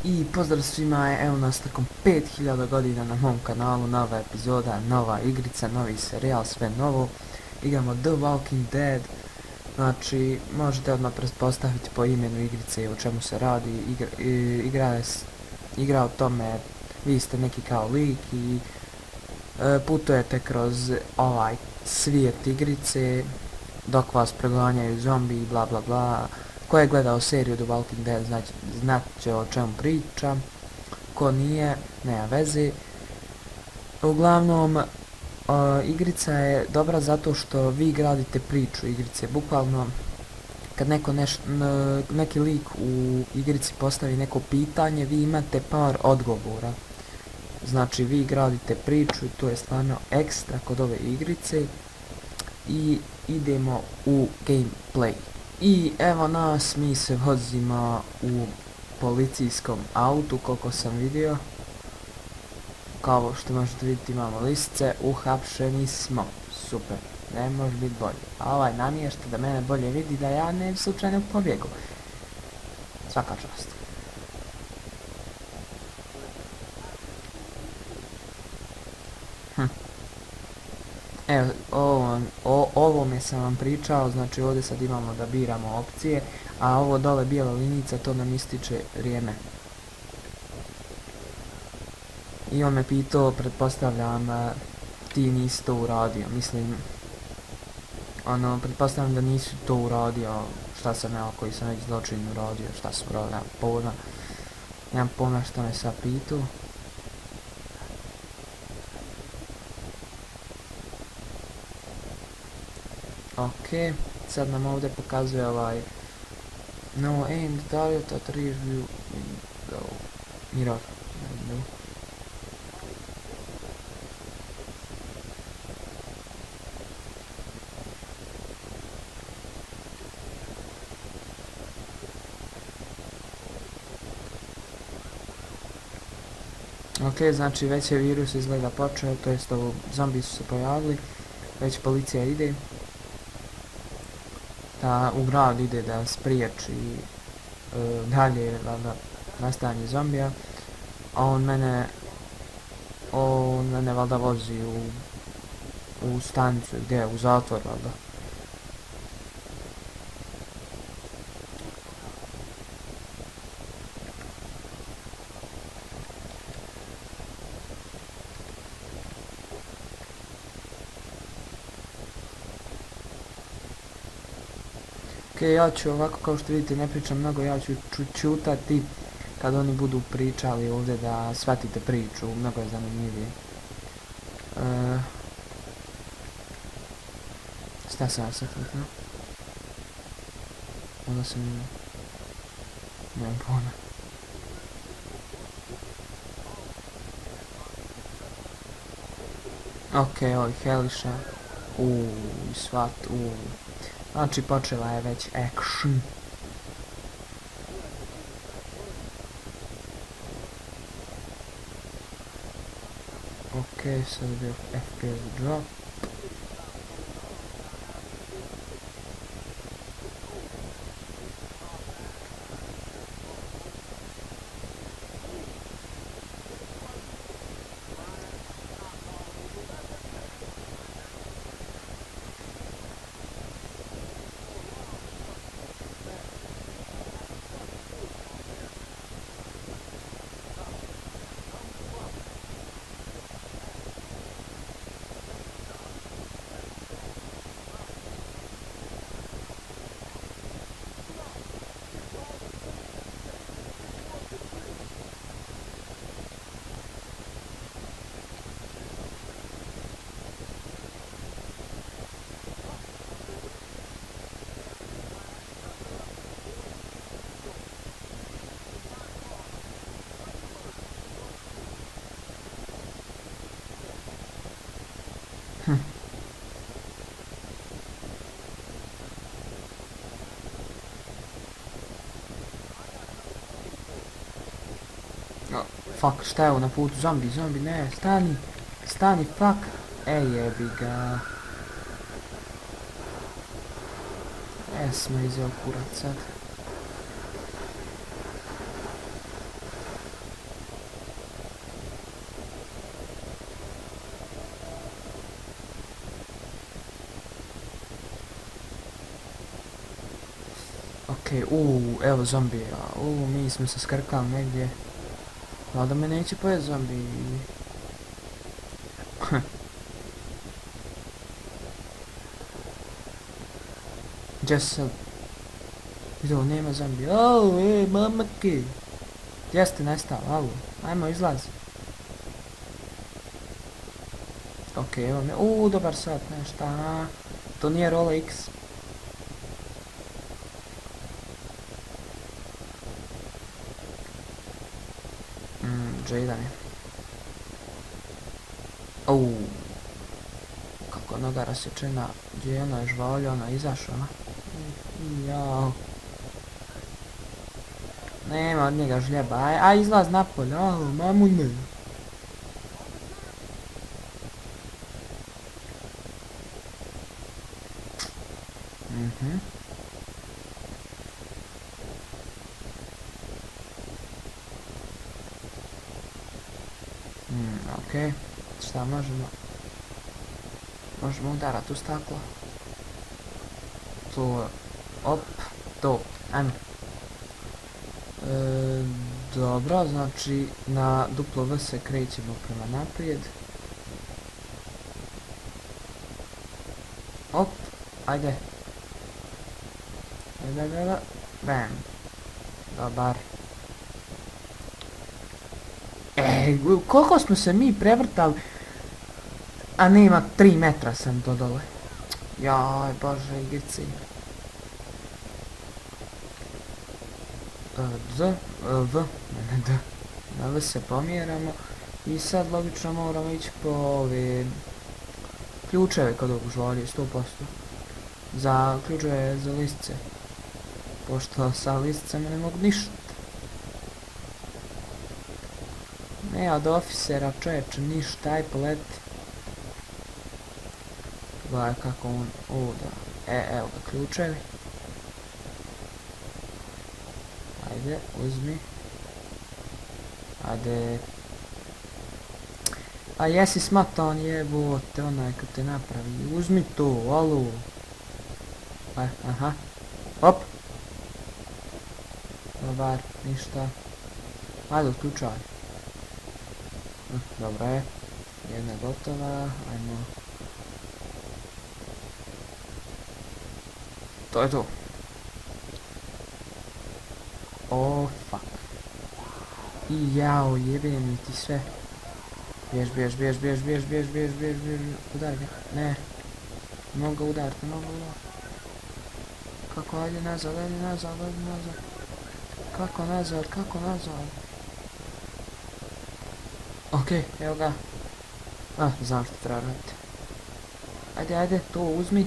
I pozdrav svima, evo nas nakon 5000 godina na mom kanalu, nova epizoda, nova igrica, novi serijal, sve novo. Igramo The Walking Dead, znači možete odmah pretpostaviti po imenu igrice i o čemu se radi. Igra o tome, vi ste neki kao lik i putujete kroz ovaj svijet igrice dok vas proganjaju zombi i bla bla bla. Ko je gledao seriju The Walking Dead znat će o čemu pričam, ko nije, nema veze. Uglavnom, igrica je dobra zato što vi gradite priču igrice, bukvalno kad neki lik u igrici postavi neko pitanje, vi imate par odgovora. Znači vi gradite priču i to je stvarno ekstra kod ove igrice. I idemo u gameplay. I evo nas, mi se vozimo u policijskom autu, koliko sam vidio. Kao što možete vidjeti imamo listice, uhapšeni smo. Super, ne može biti bolje. A ovaj namješta da mene bolje vidi, da ja ne slučajno pobjegu. Svaka čast. Evo, o ovome sam vam pričao, znači ovdje sad imamo da biramo opcije, a ovo dole bijela linica, to nam ističe vrijeme. I on me pitao, pretpostavljam, ti nisi to uradio, mislim, pretpostavljam da nisi to uradio, šta sam ja koji sam već zločin uradio, šta sam uradio, nemam pojma što me sad pitao. Ok, sad nam ovdje pokazuje ovaj no aim target at rear view mirror. Ok, znači već je virus izgleda počeo, to jest ovo zombi su se pojavili, već policija ide. Da u grad ide da spriječi dalje nastajanje zombija, a on mene valjda vozi u stanicu, gdje, u zatvor valjda. Ok, ja ću ovako, kao što vidite, ne pričam mnogo, ja ću čutati kad oni budu pričali ovdje da shvatite priču, mnogo je zanimljivije. Šta sam ja sad kliknuo? Onda sam... nemam pojma. Ok, ovih heliša. Znači počela je već action. Ok, sad je bio FPS drop. Fuck, šta je ovo na putu? Zombi, ne, stani, fuck. Jebi ga. Smo izveo kurac sad. Okej, evo zombija. Mi smo se skrkali negdje. Valjda me neće pojeti zombi. Gdje se sad? Vidio, nema zombi. Mamake. Gdje ste nestali? Alo, ajmo izlazi. Okej, evo me. Dobar sat, nešta. To nije Rolex. Jaden je. Kako noga rasječena. Gdje je ona žvalja, ona izašla. Jao. Nema od njega žljeba. Aj izlaz napolje. Mamune. Okej. Šta možemo? Možemo udarati u staklo. To. Op. To. Ajmo. Dobro, znači na duplo V se krećemo prema naprijed. Op. Ajde. Bam. Dobar. Koliko smo se mi prevrtali, a nema 3 metra sam do dole. Jaj, bože, igrici. Ne D. Na V se pomjeramo i sad logično moramo ići po ove ključeve kod ovog žvalje, 100%. Za ključeve za listce. Pošto sa listcama ne mogu ništa. Ne od ofisera čovječe ništa, aj poleti. Gledaj kako on, da, evo ga ključevi. Ajde, uzmi. Ajde. A jesi smatan jebote, onaj kad te napravi, uzmi to, alo. Aha, hop. Dobar, ništa. Ajde, otključaj. Dobro je. Jedna je gotova, ajmo. To je to. Fuck. I jao, jebe mi ti sve. Bjež. Udari ga. Ne. Mogu ga udariti, Kako, ajde nazad. Kako nazad? Okej, evo ga. Znam što treba raditi. Ajde, to uzmi.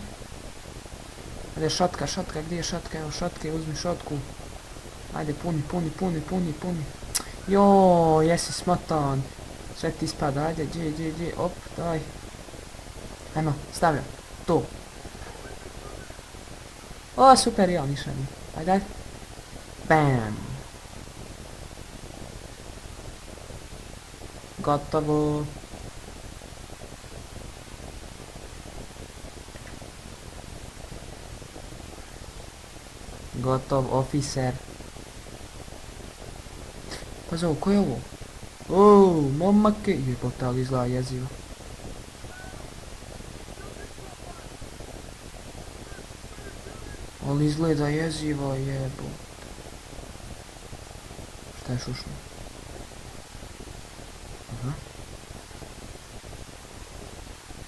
Ajde, šotka, gdje je šotka? Evo šotke, uzmi šotku. Ajde, puni. Joj, jesi smotan. Sve ti spada, ajde, gdje, op, daj. Ajmo, stavljam, to. Super, ja, ništa mi. Ajde. Bam. Gotovo. Gotov, oficer. Pazi ovo, ko je ovo? Momake. Jebote, ali izgleda jezivo. Ali izgleda jezivo, jebote. Šta je šušno?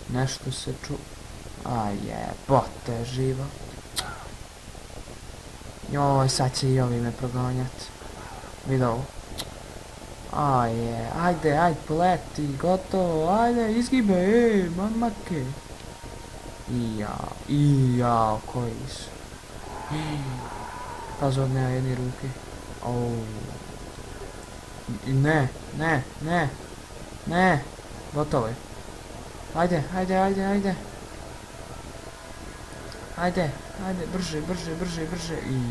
Nešto se ču... jebote, živo. Joj, sad će i ovi me progonjat. Vidio ovo. Ajde, poleti, gotovo, ajde, izgibe, mamake. Jao, koji su. Pazi, od nema jedne ruke. Ne, gotovo je. Ajde. Ajde, brže.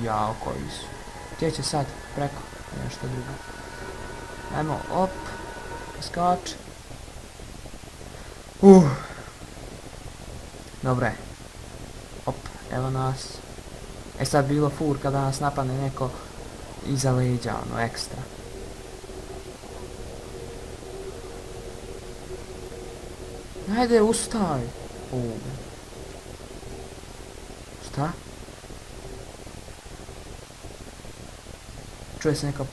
Jao, koji su. Gdje će sad? Preko. Nešto drugo. Ajmo, op. Skač. Dobro je. Op, evo nas. E sad bilo fur kada nas napadne neko iza leđa, ono, ekstra. Ajde, ustaj! Šta? Čuje se neka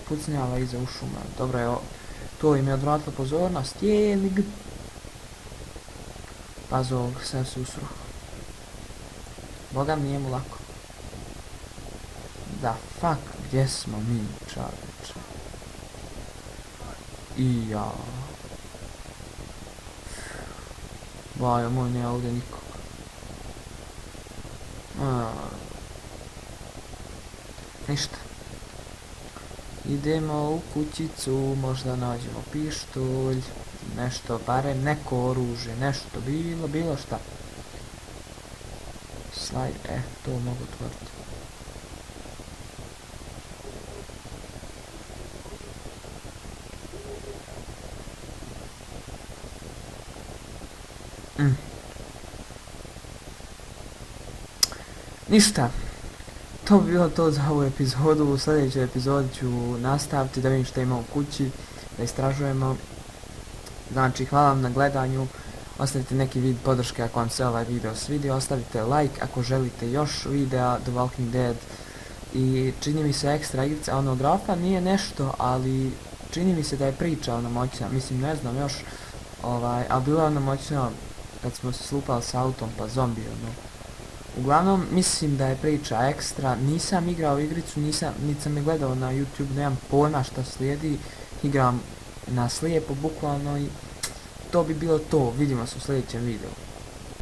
pucnjava iza u šuma. Dobro je, to im je odvratilo pozornost. Jeelig! Pazi ovog, sve susru. Boga nije mu lako. Da fuck, gdje smo mi, čaveče? I ja. Bajo moj, nije ovdje nikog. Ništa. Idemo u kućicu, možda nađemo pištolj, nešto, barem neko oružje, nešto, bilo šta. Slajd, to mogu otvoriti. Ništa. To bi bilo to za ovu epizodu. U sljedećoj epizodi ću nastaviti da vidim što ima u kući, da istražujemo. Znači, hvala vam na gledanju. Ostavite neki vid podrške ako vam se ovaj video svidio. Ostavite like ako želite još videa The Walking Dead. I čini mi se ekstra igrica, ono grafa nije nešto, ali čini mi se da je priča ono moćna. Mislim, ne znam još, ali bila je ono moćna kad smo se slupali s autom pa zombi, ono. Uglavnom, mislim da je priča ekstra, nisam igrao igricu, niti sam je gledao na YouTube, nemam pojma šta slijedi, igram na slijepo bukvalno i to bi bilo to, vidimo se u sljedećem videu.